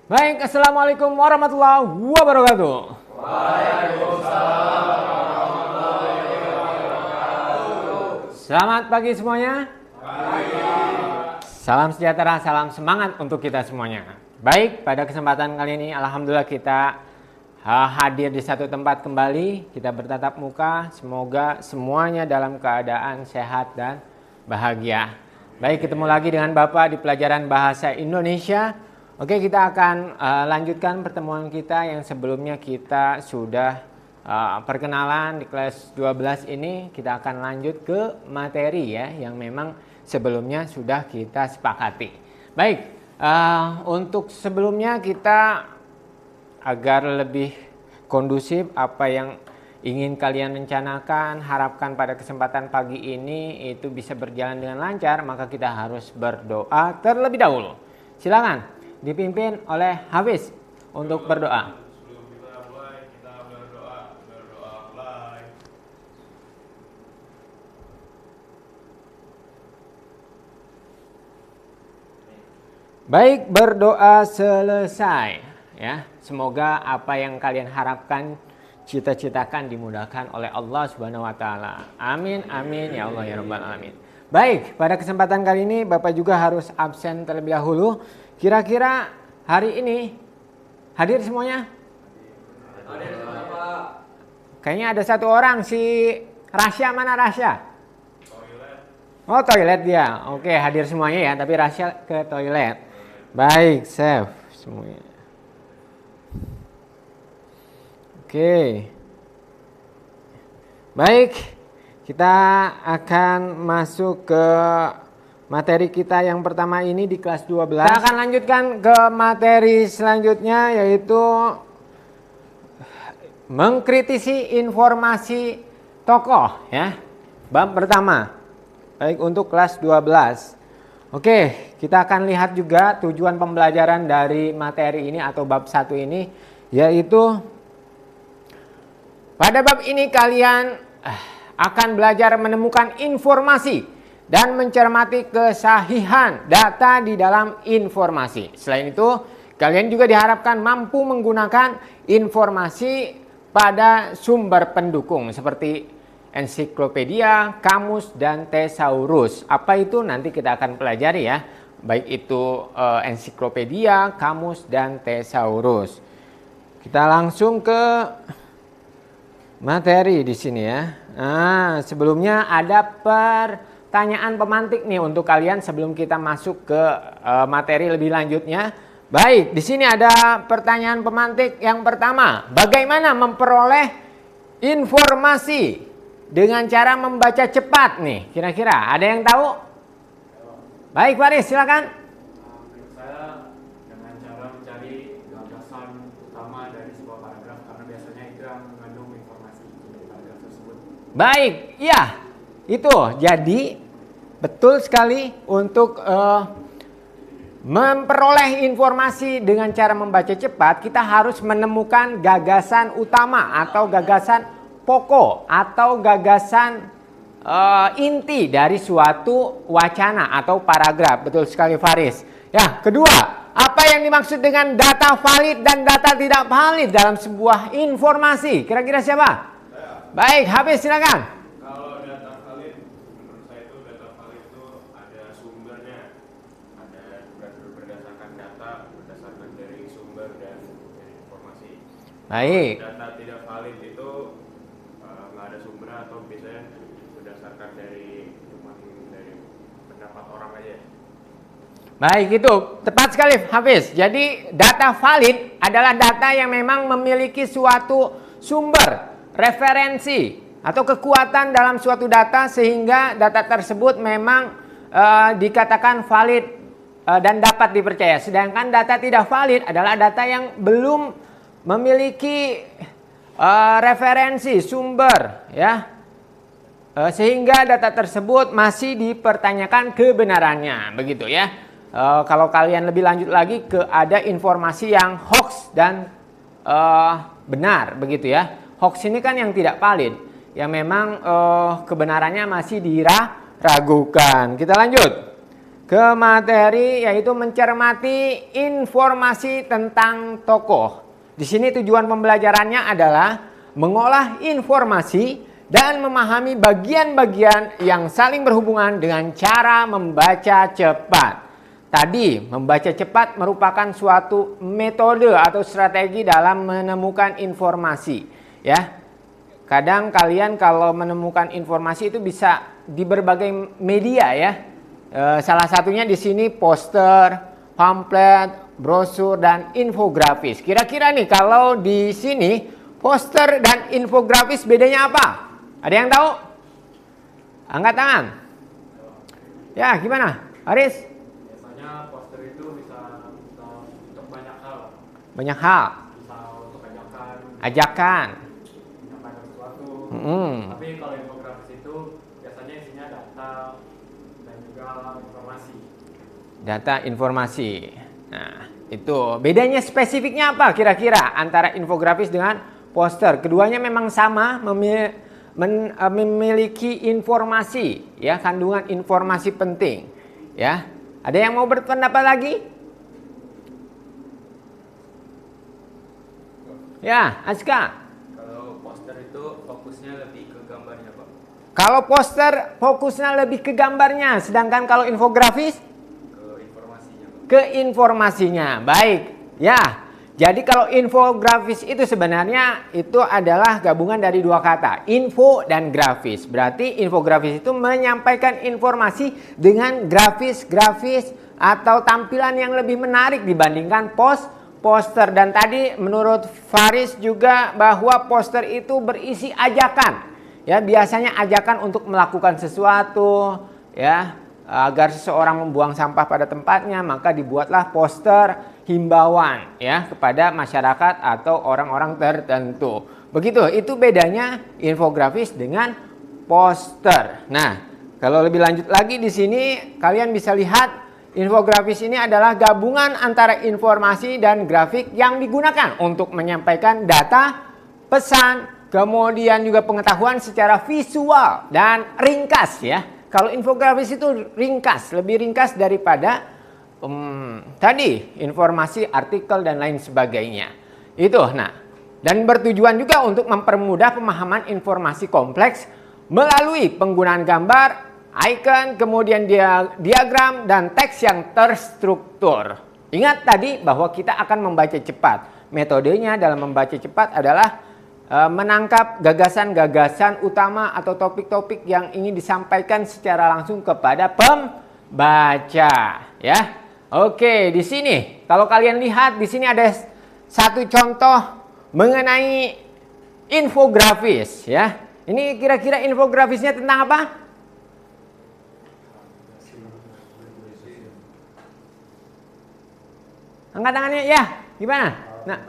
Baik, assalamualaikum warahmatullahi wabarakatuh. Waalaikumsalam. Selamat pagi semuanya. Pagi. Salam sejahtera, salam semangat untuk kita semuanya. Baik, pada kesempatan kali ini alhamdulillah kita hadir di satu tempat kembali. Kita bertatap muka, semoga semuanya dalam keadaan sehat dan bahagia. Baik, ketemu lagi dengan Bapak di pelajaran bahasa Indonesia. Oke, kita akan lanjutkan pertemuan kita yang sebelumnya kita sudah perkenalan di kelas 12 ini. Kita akan lanjut ke materi ya yang memang sebelumnya sudah kita sepakati. Baik, untuk sebelumnya kita agar lebih kondusif apa yang ingin kalian rencanakan, harapkan pada kesempatan pagi ini itu bisa berjalan dengan lancar, maka kita harus berdoa terlebih dahulu. Silakan dipimpin oleh Hafiz untuk berdoa. Sebelum kita mulai, kita berdoa mulai. Baik, berdoa selesai ya. Semoga apa yang kalian harapkan, cita-citakan dimudahkan oleh Allah Subhanahu wa taala. Amin amin ya Allah ya rabbal alamin. Baik, pada kesempatan kali ini Bapak juga harus absen terlebih dahulu. Kira-kira hari ini hadir semuanya? Hadir semua, Pak. Kayaknya ada satu orang, si Rasya. Mana Rasya? Toilet. Oh, toilet dia. Oke, hadir semuanya ya, tapi Rasya ke toilet. Baik, save semuanya. Oke. Baik, kita akan masuk ke materi kita yang pertama ini di kelas 12. Kita akan lanjutkan ke materi selanjutnya, yaitu mengkritisi informasi tokoh ya. Bab pertama. Baik, untuk kelas 12. Oke, kita akan lihat juga tujuan pembelajaran dari materi ini atau bab 1 ini, yaitu pada bab ini kalian akan belajar menemukan informasi dan mencermati kesahihan data di dalam informasi. Selain itu, kalian juga diharapkan mampu menggunakan informasi pada sumber pendukung seperti ensiklopedia, kamus, dan tesaurus. Apa itu nanti kita akan pelajari ya. Baik itu ensiklopedia, kamus, dan tesaurus. Kita langsung ke materi di sini ya. Nah, sebelumnya ada pertanyaan pemantik nih untuk kalian sebelum kita masuk ke materi lebih lanjutnya. Baik, di sini ada pertanyaan pemantik yang pertama. Bagaimana memperoleh informasi dengan cara membaca cepat nih? Kira-kira ada yang tahu? Baik, Faris, silakan. Menurut saya dengan cara mencari gagasan utama dari sebuah paragraf, karena biasanya itu yang mengandung informasi dari paragraf tersebut. Baik, iya. Itu jadi betul sekali untuk memperoleh informasi dengan cara membaca cepat, kita harus menemukan gagasan utama atau gagasan pokok atau gagasan inti dari suatu wacana atau paragraf. Betul sekali Faris. Ya, kedua, apa yang dimaksud dengan data valid dan data tidak valid dalam sebuah informasi? Kira-kira siapa? Baik, Hafiz silakan. Kalau data valid, menurut saya itu data valid itu ada sumbernya, ada berdasarkan data, berdasarkan dari sumber dan dari informasi. Baik. Data tidak valid itu nggak ada sumber atau biasanya berdasarkan dari pendapat orang aja. Baik, itu tepat sekali Hafiz. Jadi data valid adalah data yang memang memiliki suatu sumber, referensi atau kekuatan dalam suatu data sehingga data tersebut memang dikatakan valid dan dapat dipercaya. Sedangkan data tidak valid adalah data yang belum memiliki referensi, sumber ya. Sehingga data tersebut masih dipertanyakan kebenarannya, begitu ya. Kalau kalian lebih lanjut lagi ada informasi yang hoax dan benar, begitu ya. Hoax ini kan yang tidak valid, yang memang kebenarannya masih diragukan. Kita lanjut. ke materi, yaitu mencermati informasi tentang tokoh. Di sini tujuan pembelajarannya adalah mengolah informasi dan memahami bagian-bagian yang saling berhubungan dengan cara membaca cepat. Tadi, membaca cepat merupakan suatu metode atau strategi dalam menemukan informasi, ya. Kadang kalian kalau menemukan informasi itu bisa di berbagai media, ya. Salah satunya di sini poster, pamflet, brosur, dan infografis. Kira-kira nih kalau di sini poster dan infografis bedanya apa? Ada yang tahu? Angkat tangan. Ya, gimana? Aris? Biasanya poster itu bisa untuk banyak hal. Banyak hal. Bisa untuk ajakan Ajakan. menyampaikan sesuatu. Mm-mm. Tapi kalau infografis itu biasanya isinya data dan juga informasi. Data informasi. Nah, itu bedanya spesifiknya apa kira-kira antara infografis dengan poster? Keduanya memang sama, memiliki informasi, ya, kandungan informasi penting, ya. Ada yang mau berpendapat lagi? Ya, Aska. Kalau poster itu fokusnya lebih ke gambarnya, Pak. Kalau poster fokusnya lebih ke gambarnya, sedangkan kalau infografis Ke informasinya, Pak. ke informasinya. Baik, ya. Jadi kalau infografis itu sebenarnya itu adalah gabungan dari dua kata, info dan grafis. Berarti infografis itu menyampaikan informasi dengan grafis-grafis atau tampilan yang lebih menarik dibandingkan poster. Dan tadi menurut Faris juga bahwa poster itu berisi ajakan. Ya, biasanya ajakan untuk melakukan sesuatu, ya. Agar seseorang membuang sampah pada tempatnya, maka dibuatlah poster himbauan, ya, kepada masyarakat atau orang-orang tertentu. Begitu, itu bedanya infografis dengan poster. Nah, kalau lebih lanjut lagi di sini kalian bisa lihat infografis ini adalah gabungan antara informasi dan grafik yang digunakan untuk menyampaikan data, pesan, kemudian juga pengetahuan secara visual dan ringkas, ya. Kalau infografis itu ringkas, lebih ringkas daripada tadi informasi, artikel, dan lain sebagainya. Itu, nah, dan bertujuan juga untuk mempermudah pemahaman informasi kompleks melalui penggunaan gambar, icon, kemudian diagram, dan teks yang terstruktur. Ingat tadi bahwa kita akan membaca cepat. Metodenya dalam membaca cepat adalah menangkap gagasan-gagasan utama atau topik-topik yang ingin disampaikan secara langsung kepada pembaca, ya. Oke, di sini kalau kalian lihat di sini ada satu contoh mengenai infografis, ya. Ini kira-kira infografisnya tentang apa? Angkat tangannya, ya. Gimana? Nah,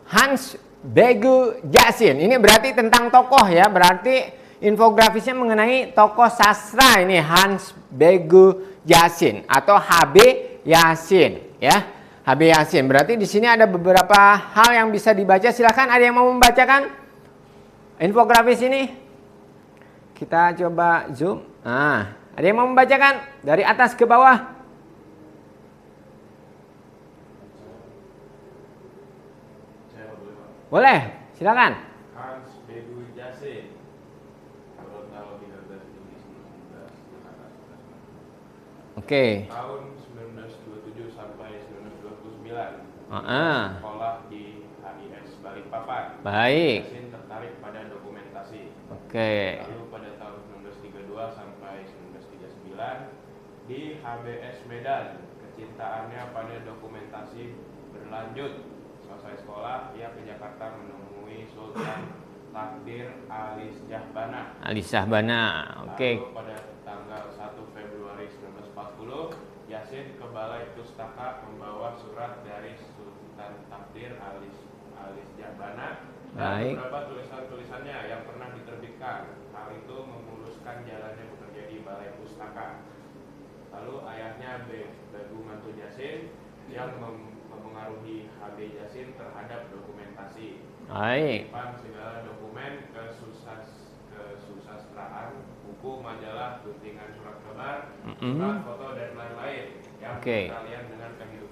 Hans Begu Jasin. Ini berarti tentang tokoh, ya. Berarti infografisnya mengenai tokoh sastra ini, Hans Begu Jasin atau HB Yasin, ya. HB Yasin. Berarti di sini ada beberapa hal yang bisa dibaca. Silakan, ada yang mau membacakan infografis ini? Kita coba zoom. Nah, ada yang mau membacakan dari atas ke bawah? Boleh, silakan. Hans Begu Jasin. Tahun 13 Oke. Tahun 1927 sampai 1929. Sekolah di HIS Balikpapan. Baik. Yasin tertarik pada dokumentasi. Oke. Lalu pada tahun 1932 sampai 1939 di HBS Medan, kecintaannya pada dokumentasi berlanjut. Selesai sekolah, ia ke Jakarta menemui Sultan Takdir Ali Syahbana. Ali Syahbana. Oke. Lalu pada tanggal 1 Februari 1940, Yasin ke Balai Pustaka membawa surat dari Sultan Takdir Ali Syahbana dan Baik. beberapa tulisan-tulisannya yang pernah diterbitkan. Hal itu memuluskan jalannya bekerja di Balai Pustaka. Lalu ayahnya Begu Mantu Yasin yang mempengaruhi HB Yasin terhadap dokumentasi. Baik. Menyimpan segala dokumen kesusastraan, buku, majalah, guntingan surat kabar, surat foto dan lain-lain yang Oke. berkaitan dengan kehidupan